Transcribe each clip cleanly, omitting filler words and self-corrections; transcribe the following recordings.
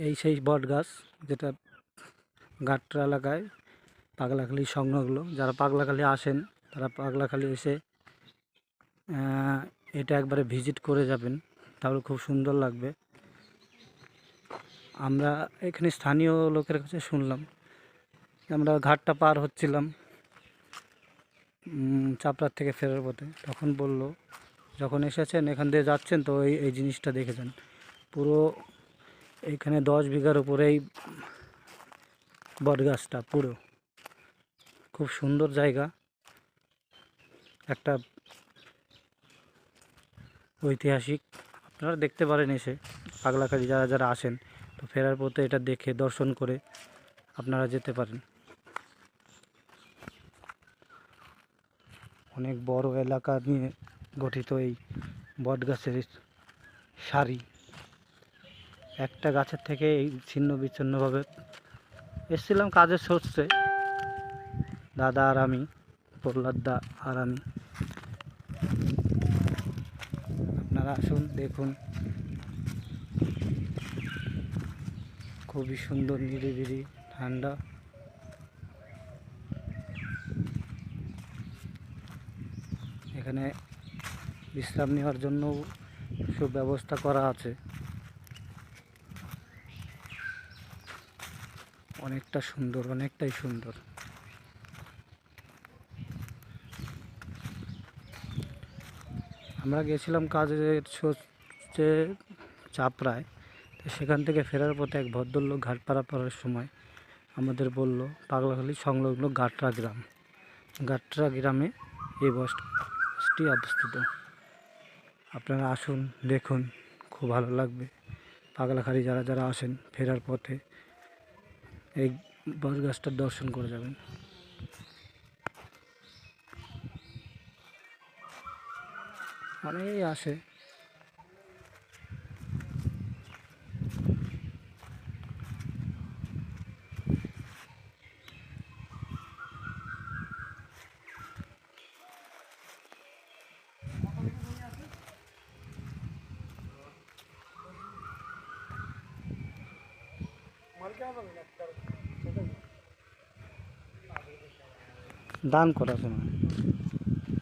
এই সেই বট গাছ যেটা গাট্রা এলাকায় পাগলাখালি সংলগ্ন। যারা পাগলাখালি আসেন তারা পাগলাখালি এসে এটা একবারে ভিজিট করে যাবেন, তাহলে খুব সুন্দর লাগবে। আমরা এখানে স্থানীয় লোকের কাছে শুনলাম, আমরা ঘাটটা পার হচ্ছিলাম চাপড়ার থেকে ফেরার পথে, তখন বলল যখন এসেছেন এখান দিয়ে যাচ্ছেন তো এই জিনিসটা দেখে যান। পুরো এইখানে 10 বিঘার উপরেই বটগাছটা, পুরো খুব সুন্দর জায়গা, একটা ঐতিহাসিক। আপনারা দেখতে পারেন এসে পাগলাখালি যারা যারা আসেন, তো ফেরার পথে এটা দেখে দর্শন করে আপনারা যেতে পারেন। অনেক বড় এলাকা নিয়ে গঠিত এই বটগাছের সারি। একটা গাছের থেকে এই ছিন্ন বিচ্ছিন্নভাবে এসেছিলাম কাজের সোর্সে, দাদা আর আমি, প্রহ্লাদ দা আর আমি। আপনারা আসুন, দেখুন, খুবই সুন্দর, নিরিবিলি, ঠান্ডা। এখানে বিশ্রাম নেওয়ার জন্য সুব্যবস্থা করা আছে। অনেকটা সুন্দর, অনেকটাই সুন্দর। আমরা গেছিলাম কাজের সোর্সে চাপড়ায়, তো সেখান থেকে ফেরার পথে এক ভদ্রলোক ঘাট পারাপারের সময় আমাদের বলল পাগলাখালি সংলগ্ন গাট্রা গ্রামে এই বাসটি অবস্থিত। আপনারা আসুন, দেখুন, খুব ভালো লাগবে। পাগলাখালি যারা যারা আসেন ফেরার পথে এই বটগাছটার দর্শন করে যাবেন। অনেকেই আসে। দান করা আছে না,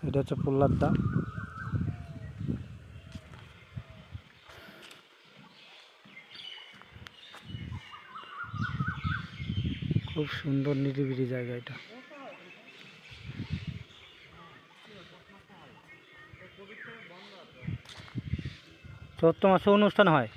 এটা হচ্ছে প্রহ্লাদ দা। খুব সুন্দর নিরিবিলি জায়গা এটা। চৈত্র মাসে অনুষ্ঠান হয়।